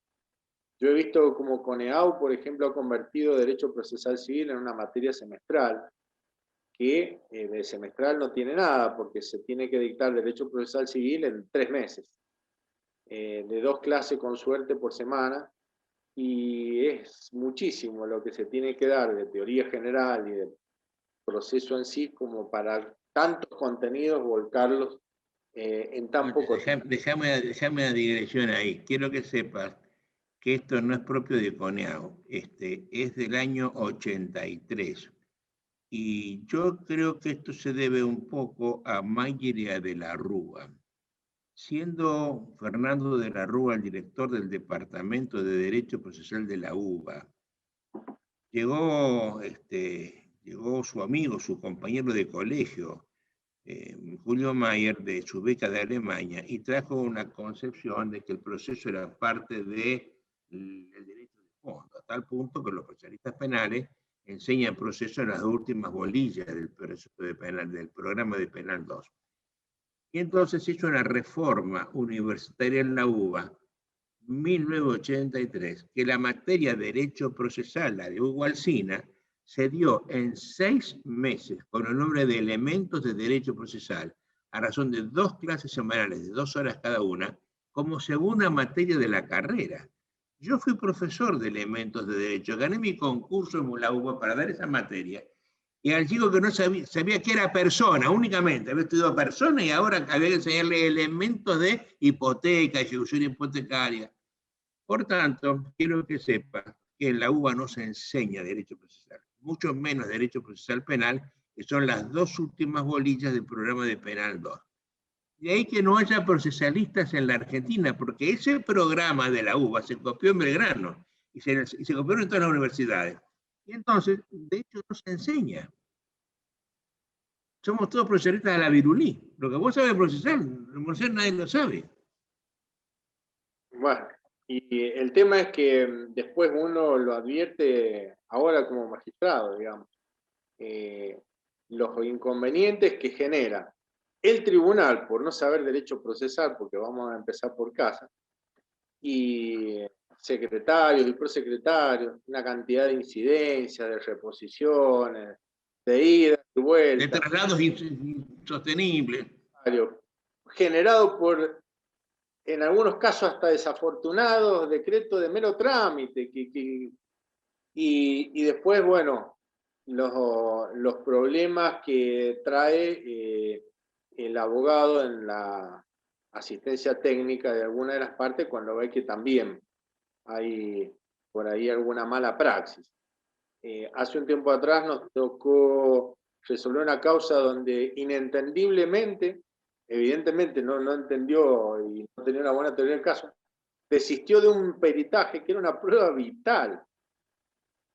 Yo he visto como CONEAU, por ejemplo, ha convertido Derecho Procesal Civil en una materia semestral, que de semestral no tiene nada, porque se tiene que dictar Derecho Procesal Civil en 3 meses, de 2 clases con suerte por semana, y es muchísimo lo que se tiene que dar de teoría general y de proceso en sí como para tantos contenidos volcarlos en tan poco tiempo. Déjame una digresión ahí. Quiero que sepas que esto no es propio de CONEAU, es del año 83. Y yo creo que esto se debe un poco a Mayer de la Rúa. Siendo Fernando de la Rúa el director del Departamento de Derecho Procesal de la UBA, llegó su amigo, su compañero de colegio, Julio Mayer, de su beca de Alemania, y trajo una concepción de que el proceso era parte del derecho de fondo, a tal punto que los procesalistas penales enseñan proceso en las últimas bolillas del proceso de penal, del programa de Penal 2. Y entonces hizo una reforma universitaria en la UBA, 1983, que la materia de derecho procesal, la de Hugo Alsina, se dio en 6 meses con el nombre de elementos de derecho procesal, a razón de 2 clases semanales de 2 horas cada una, como segunda materia de la carrera. Yo fui profesor de elementos de derecho, gané mi concurso en la UBA para dar esa materia, y al chico que no sabía que era persona únicamente, había estudiado persona y ahora había que enseñarle elementos de hipoteca, ejecución hipotecaria. Por tanto, quiero que sepa que en la UBA no se enseña derecho procesal, mucho menos derecho procesal penal, que son las 2 últimas bolillas del programa de Penal 2. De ahí que no haya procesalistas en la Argentina, porque ese programa de la UBA se copió en Belgrano y se copió en todas las universidades. Y entonces, de hecho, no se enseña. Somos todos procesalistas de la virulí. Lo que vos sabés procesar, nadie lo sabe. Bueno, y el tema es que después uno lo advierte ahora como magistrado, digamos, los inconvenientes que genera el tribunal por no saber derecho procesal, porque vamos a empezar por casa, y secretarios y prosecretarios, una cantidad de incidencias, de reposiciones, de ida y vuelta. De traslados insostenibles. Generado por, en algunos casos, hasta desafortunados decretos de mero trámite, y después, bueno, los problemas que trae el abogado en la asistencia técnica de alguna de las partes cuando ve que también hay por ahí alguna mala praxis. Hace un tiempo atrás nos tocó resolver una causa donde inentendiblemente, evidentemente no entendió y no tenía una buena teoría del caso, desistió de un peritaje que era una prueba vital.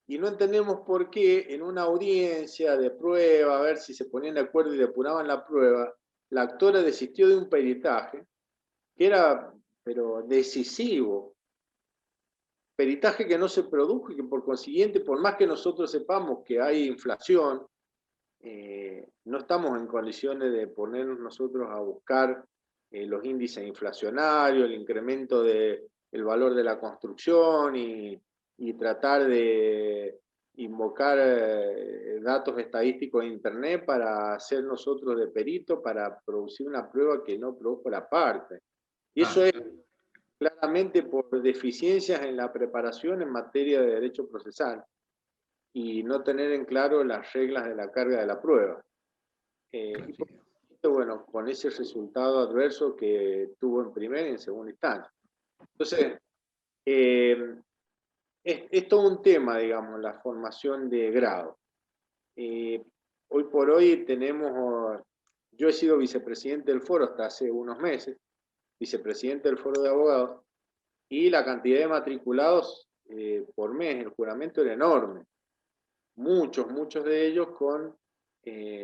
Y no entendemos por qué en una audiencia de prueba, a ver si se ponían de acuerdo y depuraban la prueba, la actora desistió de un peritaje que era, pero decisivo, peritaje que no se produjo y que por consiguiente, por más que nosotros sepamos que hay inflación, no estamos en condiciones de ponernos nosotros a buscar los índices inflacionarios, el incremento del valor de la construcción y tratar de invocar datos estadísticos de Internet para hacer nosotros de perito, para producir una prueba que no produjo la parte. Y eso es claramente por deficiencias en la preparación en materia de derecho procesal y no tener en claro las reglas de la carga de la prueba. Y por supuesto, bueno, con ese resultado adverso que tuvo en primera y en segunda instancia. Entonces, es todo un tema, digamos, la formación de grado. Hoy por hoy tenemos, yo he sido vicepresidente del foro hasta hace unos meses, vicepresidente del foro de abogados, y la cantidad de matriculados por mes, el juramento era enorme. Muchos de ellos con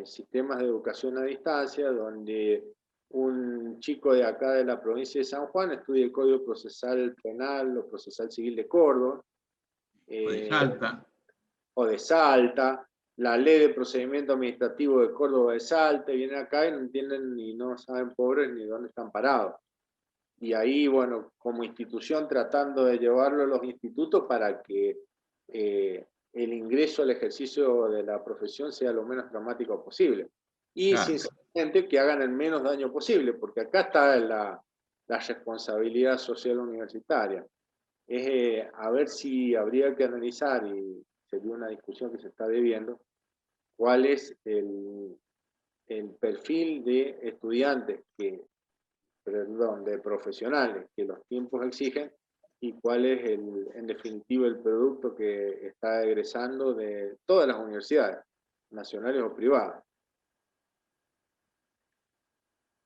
sistemas de educación a distancia, donde un chico de acá de la provincia de San Juan estudia el Código Procesal Penal o Procesal Civil de Córdoba, o de Salta, la Ley de Procedimiento Administrativo de Córdoba de Salta, y vienen acá y no entienden y no saben pobres ni dónde están parados. Y ahí, bueno, como institución tratando de llevarlo a los institutos para que el ingreso al ejercicio de la profesión sea lo menos traumático posible. Y sinceramente que hagan el menos daño posible, porque acá está la responsabilidad social universitaria. Es a ver si habría que analizar, y sería una discusión que se está debiendo, cuál es el perfil de estudiantes de profesionales que los tiempos exigen y cuál es, en definitiva, el producto que está egresando de todas las universidades, nacionales o privadas.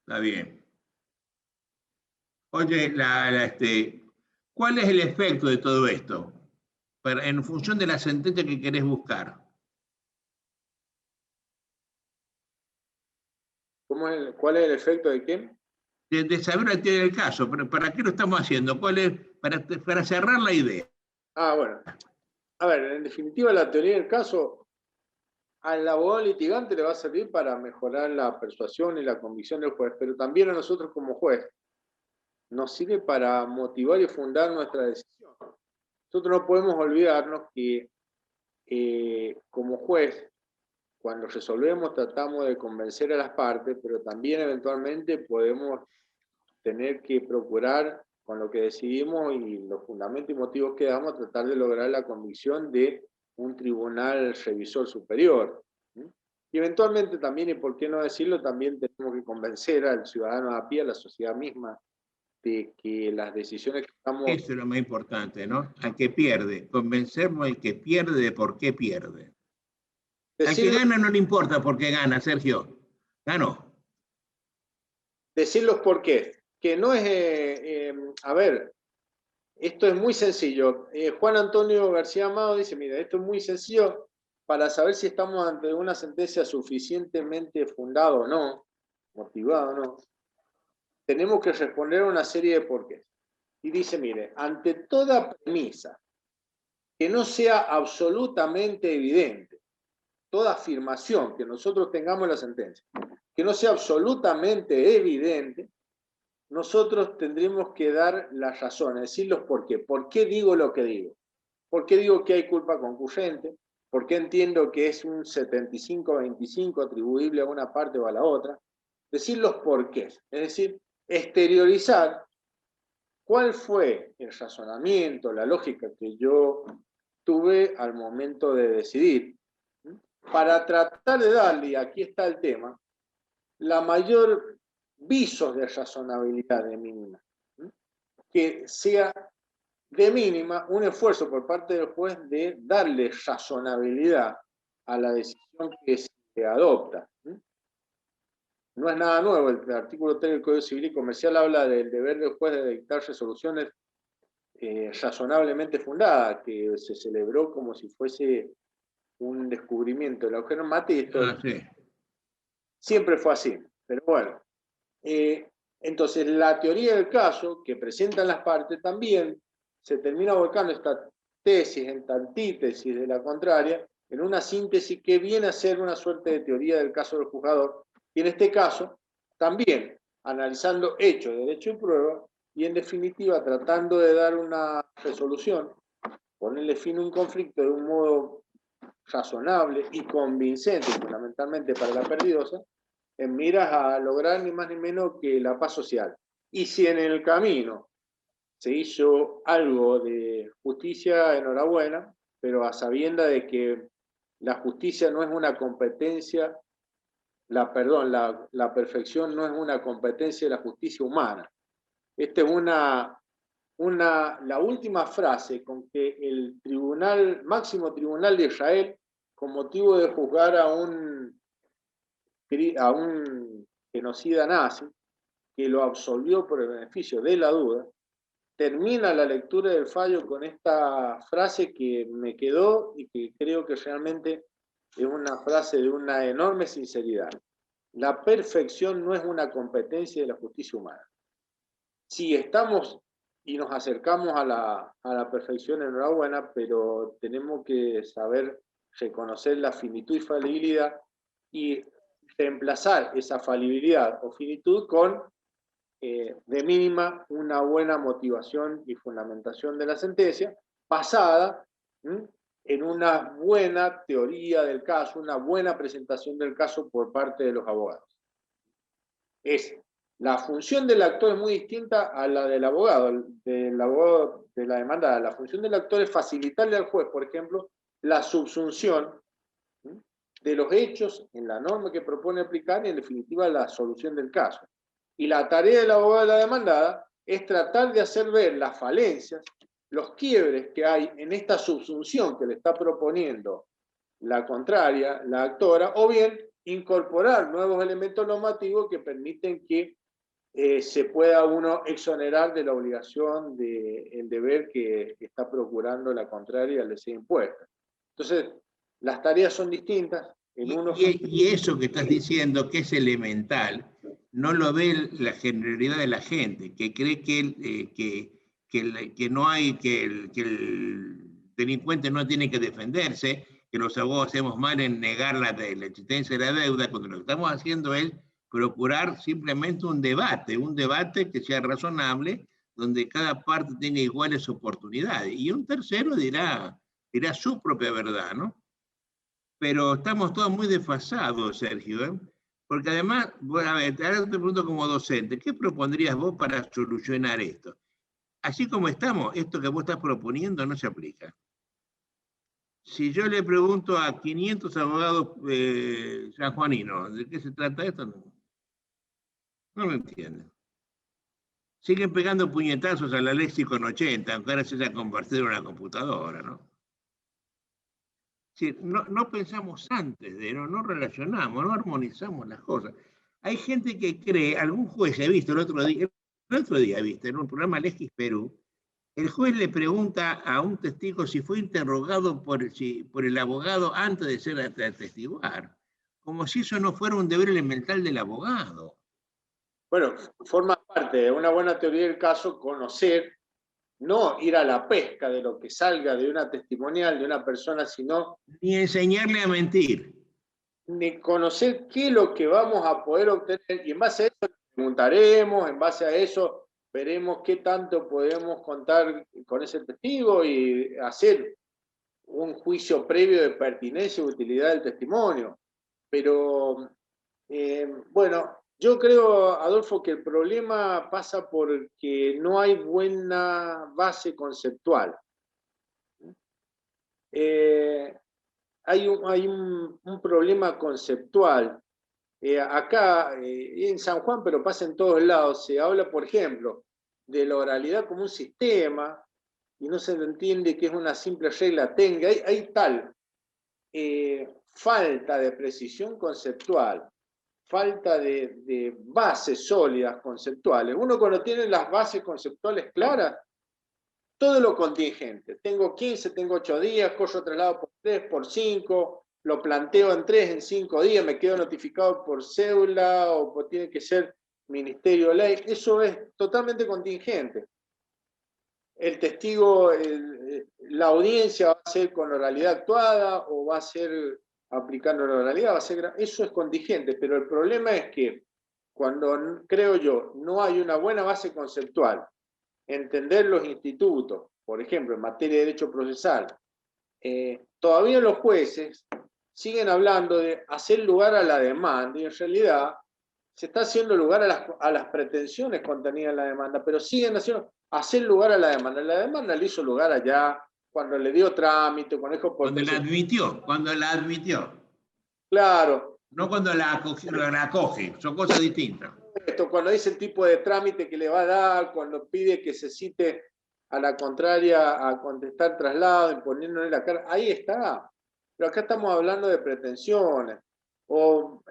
Está bien. Oye, ¿cuál es el efecto de todo esto? En función de la sentencia que querés buscar. ¿Cuál es el efecto de qué? De saber la teoría del caso, pero ¿para qué lo estamos haciendo? ¿Cuál es? Para cerrar la idea. Ah, bueno. A ver, en definitiva, la teoría del caso al abogado litigante le va a servir para mejorar la persuasión y la convicción del juez, pero también a nosotros como juez nos sirve para motivar y fundar nuestra decisión. Nosotros no podemos olvidarnos que como juez, cuando resolvemos, tratamos de convencer a las partes, pero también eventualmente podemos tener que procurar, con lo que decidimos y los fundamentos y motivos que damos, tratar de lograr la convicción de un tribunal revisor superior. Y eventualmente también, y por qué no decirlo, también tenemos que convencer al ciudadano a pie, a la sociedad misma, de que las decisiones que estamos... Eso es lo más importante, ¿no? Al que pierde. Convencernos al que pierde de por qué pierde. Al que gana no le importa por qué gana, Sergio. Ganó. Decir los porqués. Que no es... a ver, esto es muy sencillo. Juan Antonio García Amado dice, mira, esto es muy sencillo para saber si estamos ante una sentencia suficientemente fundada o no, motivada o no. Tenemos que responder a una serie de porqués. Y dice, mire, ante toda premisa que no sea absolutamente evidente, toda afirmación que nosotros tengamos en la sentencia, que no sea absolutamente evidente, nosotros tendremos que dar las razones, decir los por qué. ¿Por qué digo lo que digo? ¿Por qué digo que hay culpa concurrente? ¿Por qué entiendo que es un 75-25 atribuible a una parte o a la otra? Decir los porqués, es decir, exteriorizar cuál fue el razonamiento, la lógica que yo tuve al momento de decidir, para tratar de darle, y aquí está el tema, la mayor visos de razonabilidad de mínima, que sea de mínima un esfuerzo por parte del juez de darle razonabilidad a la decisión que se adopta. No es nada nuevo, el artículo 3 del Código Civil y Comercial habla del deber del juez de dictar resoluciones razonablemente fundadas, que se celebró como si fuese un descubrimiento del agujero mate, y esto Sí. siempre fue así, pero bueno. Entonces, la teoría del caso que presentan las partes también se termina volcando esta tesis, esta antítesis de la contraria, en una síntesis que viene a ser una suerte de teoría del caso del juzgador, y en este caso, también analizando hechos, derecho y prueba, y en definitiva tratando de dar una resolución, ponerle fin a un conflicto de un modo razonable y convincente, fundamentalmente para la perdidosa, en miras a lograr ni más ni menos que la paz social. Y si en el camino se hizo algo de justicia, enhorabuena, pero a sabienda de que la justicia no es una competencia, la perfección no es una competencia de la justicia humana. Esta es la última frase con que el máximo tribunal de Israel, con motivo de juzgar a un genocida nazi, que lo absolvió por el beneficio de la duda, termina la lectura del fallo con esta frase que me quedó y que creo que realmente es una frase de una enorme sinceridad. La perfección no es una competencia de la justicia humana. Si estamos y nos acercamos a la perfección, enhorabuena, pero tenemos que saber reconocer la finitud y falibilidad y reemplazar esa falibilidad o finitud con, de mínima, una buena motivación y fundamentación de la sentencia, basada en una buena teoría del caso, una buena presentación del caso por parte de los abogados. La función del actor es muy distinta a la del abogado de la demandada. La función del actor es facilitarle al juez, por ejemplo, la subsunción de los hechos en la norma que propone aplicar y, en definitiva, la solución del caso. Y la tarea del abogado de la demandada es tratar de hacer ver las falencias los quiebres que hay en esta subsunción que le está proponiendo la contraria, la actora, o bien incorporar nuevos elementos normativos que permiten que se pueda uno exonerar de la obligación del deber que está procurando la contraria al ser impuesta. Entonces, las tareas son distintas. Y eso que estás diciendo, que es elemental, no lo ve la generalidad de la gente, que cree que no hay, que el delincuente no tiene que defenderse, que los abogados hacemos mal en negar la existencia de la deuda, cuando lo que estamos haciendo es procurar simplemente un debate que sea razonable, donde cada parte tenga iguales oportunidades. Y un tercero dirá su propia verdad, ¿no? Pero estamos todos muy desfasados, Sergio, ¿eh? Porque además, bueno, a ver, ahora te pregunto como docente, ¿qué propondrías vos para solucionar esto? Así como estamos, esto que vos estás proponiendo no se aplica. Si yo le pregunto a 500 abogados sanjuaninos, ¿de qué se trata esto? No lo entienden. Siguen pegando puñetazos a la Lexicon 80, aunque ahora se haya convertido en una computadora, ¿no? Sí, no pensamos antes, no relacionamos, no armonizamos las cosas. Hay gente que cree, algún juez, he visto el otro día, viste, en un programa Legis Perú, el juez le pregunta a un testigo si fue interrogado por el abogado antes de ser a testiguar, como si eso no fuera un deber elemental del abogado. Bueno, forma parte de una buena teoría del caso conocer, no ir a la pesca de lo que salga de una testimonial de una persona, sino ni enseñarle a mentir, ni conocer qué es lo que vamos a poder obtener, y en base a eso preguntaremos, en base a eso veremos qué tanto podemos contar con ese testigo y hacer un juicio previo de pertinencia y utilidad del testimonio. Pero, bueno, yo creo, Adolfo, que el problema pasa porque no hay buena base conceptual. Hay un problema conceptual. Acá, en San Juan, pero pasa en todos lados, se habla, por ejemplo, de la oralidad como un sistema, y no se entiende que es una simple regla tenga. Hay tal falta de precisión conceptual, falta de bases sólidas conceptuales. Uno cuando tiene las bases conceptuales claras, todo lo contingente. Tengo 15, tengo 8 días, corro traslado por 3, por 5, lo planteo en 3, en 5 días, me quedo notificado por cédula o tiene que ser Ministerio de Ley. Eso es totalmente contingente. El testigo, la audiencia va a ser con oralidad actuada o va a ser aplicando la oralidad, eso es contingente, pero el problema es que cuando, creo yo, no hay una buena base conceptual, entender los institutos, por ejemplo, en materia de derecho procesal, todavía los jueces siguen hablando de hacer lugar a la demanda, y en realidad se está haciendo lugar a las pretensiones contenidas en la demanda, pero siguen haciendo hacer lugar a la demanda. La demanda le hizo lugar allá, cuando le dio trámite, cuando dijo por cuando la admitió. Claro. No cuando la acoge, son cosas distintas. Esto, cuando dice el tipo de trámite que le va a dar, cuando pide que se cite a la contraria a contestar traslado, imponiéndole la cara, ahí está. Pero acá estamos hablando de pretensiones. O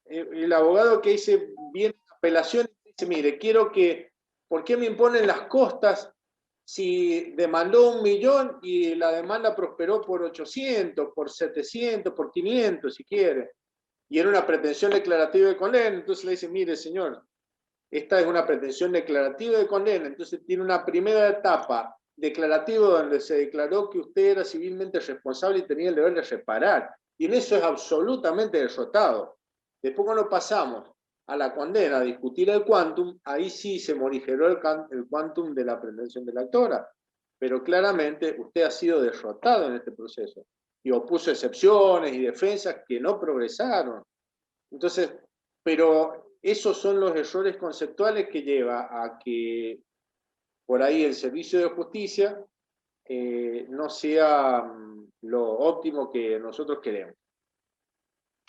el abogado que dice, viene apelación y dice, mire, ¿por qué me imponen las costas si demandó 1 millón y la demanda prosperó por 800, por 700, por 500, si quiere? Y era una pretensión declarativa de condena, entonces le dice, mire señor, esta es una pretensión declarativa de condena, entonces tiene una primera etapa declarativa donde se declaró que usted era civilmente responsable y tenía el deber de reparar, y en eso es absolutamente derrotado. Después cuando pasamos a la condena, a discutir el quantum, ahí sí se morigeró el quantum de la pretensión de la actora, pero claramente usted ha sido derrotado en este proceso y opuso excepciones y defensas que no progresaron. Entonces, pero esos son los errores conceptuales que lleva a que por ahí el servicio de justicia no sea lo óptimo que nosotros queremos.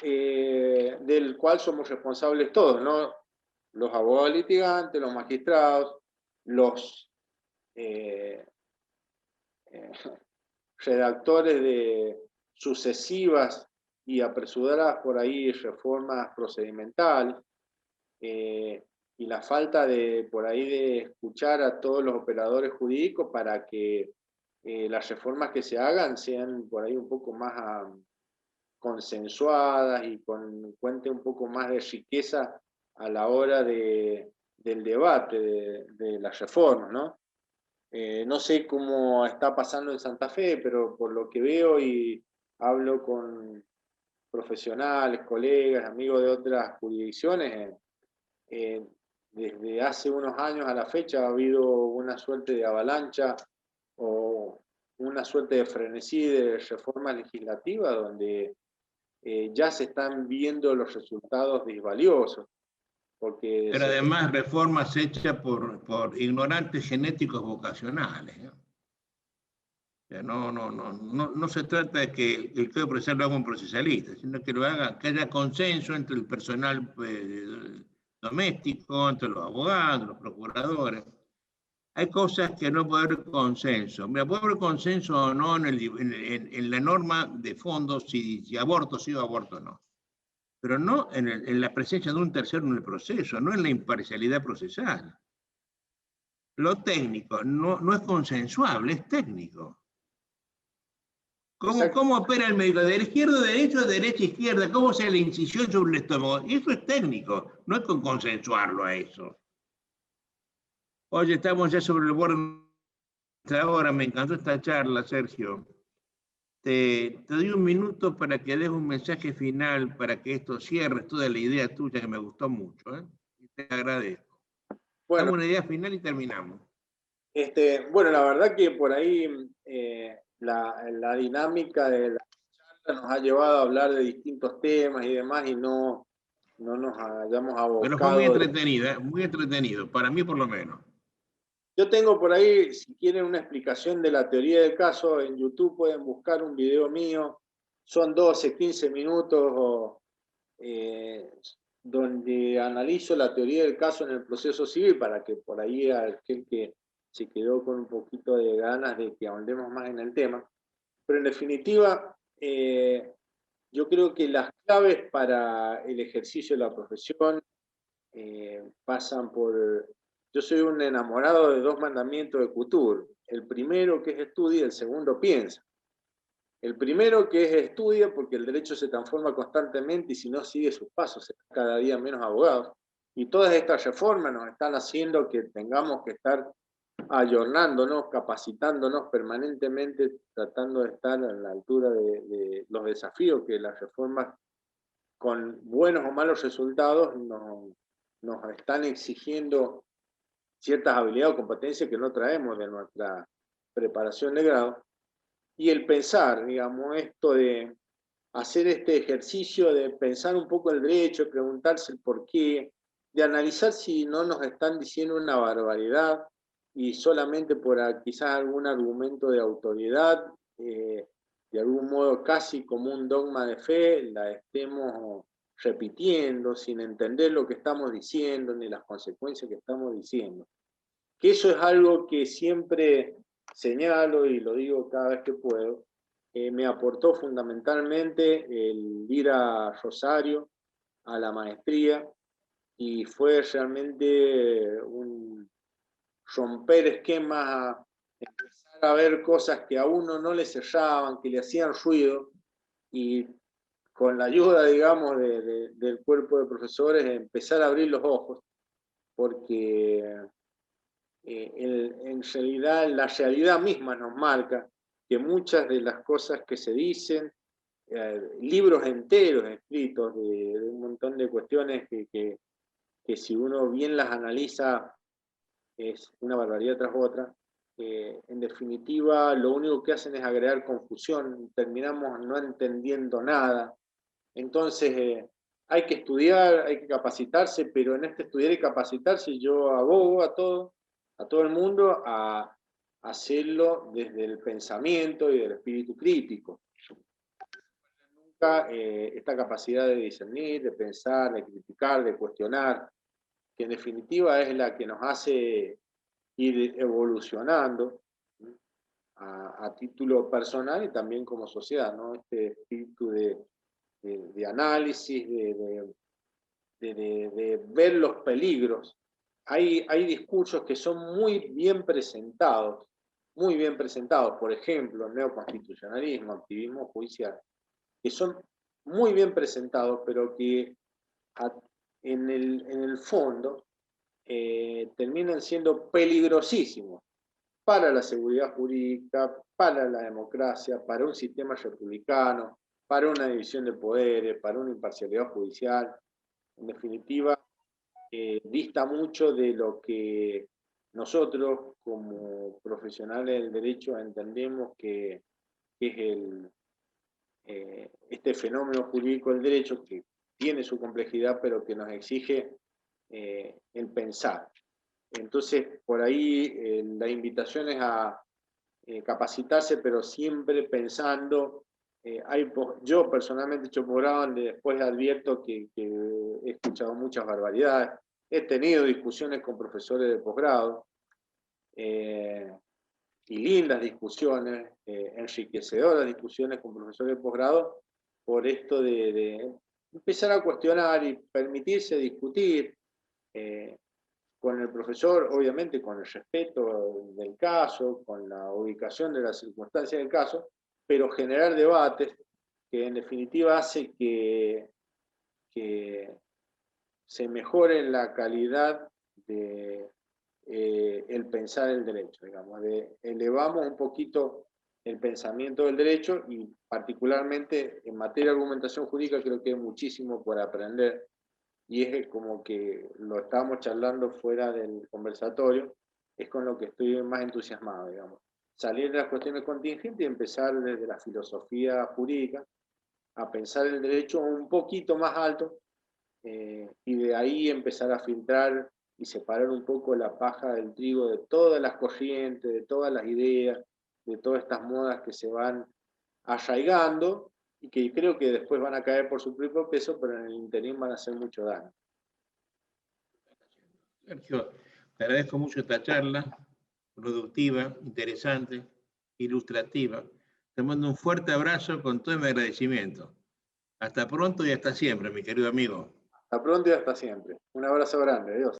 Del cual somos responsables todos, ¿no? Los abogados litigantes, los magistrados, los redactores de sucesivas y apresuradas por ahí reformas procedimentales, y la falta de por ahí de escuchar a todos los operadores jurídicos para que las reformas que se hagan sean por ahí un poco más consensuadas y cuente un poco más de riqueza a la hora del debate de las reformas, ¿no? No sé cómo está pasando en Santa Fe, pero por lo que veo y hablo con profesionales, colegas, amigos de otras jurisdicciones, desde hace unos años a la fecha ha habido una suerte de avalancha o una suerte de frenesí de reformas legislativas donde ya se están viendo los resultados disvaliosos. Porque Pero además reformas hechas por ignorantes genéticos vocacionales, ¿no? O sea, no se trata de que el Código Procesal lo haga un procesalista, sino que lo haga, que haya consenso entre el personal doméstico, entre los abogados, los procuradores. Hay cosas que no puede haber consenso. Mira, puede haber consenso o no en la norma de fondo, si aborto sí o aborto no. Pero no en la presencia de un tercero en el proceso, no en la imparcialidad procesal. Lo técnico no es consensuable, es técnico. ¿Cómo opera el médico? ¿De izquierda a derecha o de derecha a izquierda? ¿Cómo se la incisión sobre el estómago? Y eso es técnico, no es con consensuarlo a eso. Oye, estamos ya sobre el borde de la hora, me encantó esta charla, Sergio. Te doy un minuto para que des un mensaje final, para que esto cierre toda la idea tuya que me gustó mucho, ¿eh? Y te agradezco. bueno, dame una idea final y terminamos. Bueno, la verdad que por ahí la dinámica de la charla nos ha llevado a hablar de distintos temas y demás y no nos hayamos Pero fue abocado. muy entretenido, para mí por lo menos. Yo tengo por ahí, si quieren una explicación de la teoría del caso, en YouTube pueden buscar un video mío, son 12, 15 minutos donde analizo la teoría del caso en el proceso civil para que por ahí aquel que se quedó con un poquito de ganas de que ahondemos más en el tema. Pero en definitiva, yo creo que las claves para el ejercicio de la profesión pasan por... Yo soy un enamorado de dos mandamientos de Couture. El primero que es estudia, el segundo piensa. El primero que es estudia, porque el derecho se transforma constantemente y si no sigue sus pasos, será cada día menos abogados. Y todas estas reformas nos están haciendo que tengamos que estar ayornándonos, capacitándonos permanentemente, tratando de estar a la altura de los desafíos que las reformas, con buenos o malos resultados, nos están exigiendo ciertas habilidades o competencias que no traemos de nuestra preparación de grado. Y el pensar, digamos, esto de hacer este ejercicio de pensar un poco el derecho, de preguntarse el por qué, de analizar si no nos están diciendo una barbaridad y solamente por quizás algún argumento de autoridad, de algún modo casi como un dogma de fe, la estemos repitiendo sin entender lo que estamos diciendo ni las consecuencias que estamos diciendo. Que eso es algo que siempre señalo y lo digo cada vez que puedo, me aportó fundamentalmente el ir a Rosario, a la maestría, y fue realmente un romper esquemas, empezar a ver cosas que a uno no le cerraban, que le hacían ruido, y con la ayuda, digamos, del cuerpo de profesores, empezar a abrir los ojos, porque en realidad la realidad misma nos marca que muchas de las cosas que se dicen, libros enteros escritos de un montón de cuestiones que si uno bien las analiza es una barbaridad tras otra, en definitiva lo único que hacen es agregar confusión, terminamos no entendiendo nada. Entonces hay que estudiar, hay que capacitarse, pero en este estudiar y capacitarse yo abogo a todo el mundo a hacerlo desde el pensamiento y del espíritu crítico. Nunca esta capacidad de discernir, de pensar, de criticar, de cuestionar, que en definitiva es la que nos hace ir evolucionando a título personal y también como sociedad, ¿no? Este espíritu de análisis, de ver los peligros. Hay discursos que son muy bien presentados, por ejemplo, neoconstitucionalismo, activismo judicial, que son muy bien presentados, pero que en el fondo terminan siendo peligrosísimos para la seguridad jurídica, para la democracia, para un sistema republicano, para una división de poderes, para una imparcialidad judicial. En definitiva, dista mucho de lo que nosotros como profesionales del derecho entendemos que es este fenómeno jurídico del derecho, que tiene su complejidad, pero que nos exige el pensar. Entonces, por ahí la invitación es a capacitarse, pero siempre pensando. Yo personalmente he hecho posgrado donde después advierto que he escuchado muchas barbaridades. He tenido discusiones con profesores de posgrado, y lindas discusiones, enriquecedoras discusiones con profesores de posgrado, por esto de empezar a cuestionar y permitirse discutir con el profesor, obviamente con el respeto del caso, con la ubicación de las circunstancias del caso, pero generar debates que en definitiva hace que se mejore la calidad de el pensar el derecho, digamos, elevamos un poquito el pensamiento del derecho y particularmente en materia de argumentación jurídica creo que hay muchísimo por aprender y es como que lo estábamos charlando fuera del conversatorio, es con lo que estoy más entusiasmado, digamos. Salir de las cuestiones contingentes y empezar desde la filosofía jurídica a pensar el derecho un poquito más alto y de ahí empezar a filtrar y separar un poco la paja del trigo de todas las corrientes, de todas las ideas, de todas estas modas que se van arraigando y que creo que después van a caer por su propio peso, pero en el interín van a hacer mucho daño. Sergio, te agradezco mucho esta charla, productiva, interesante, ilustrativa. Te mando un fuerte abrazo con todo mi agradecimiento. Hasta pronto y hasta siempre, mi querido amigo. Hasta pronto y hasta siempre. Un abrazo grande. Adiós.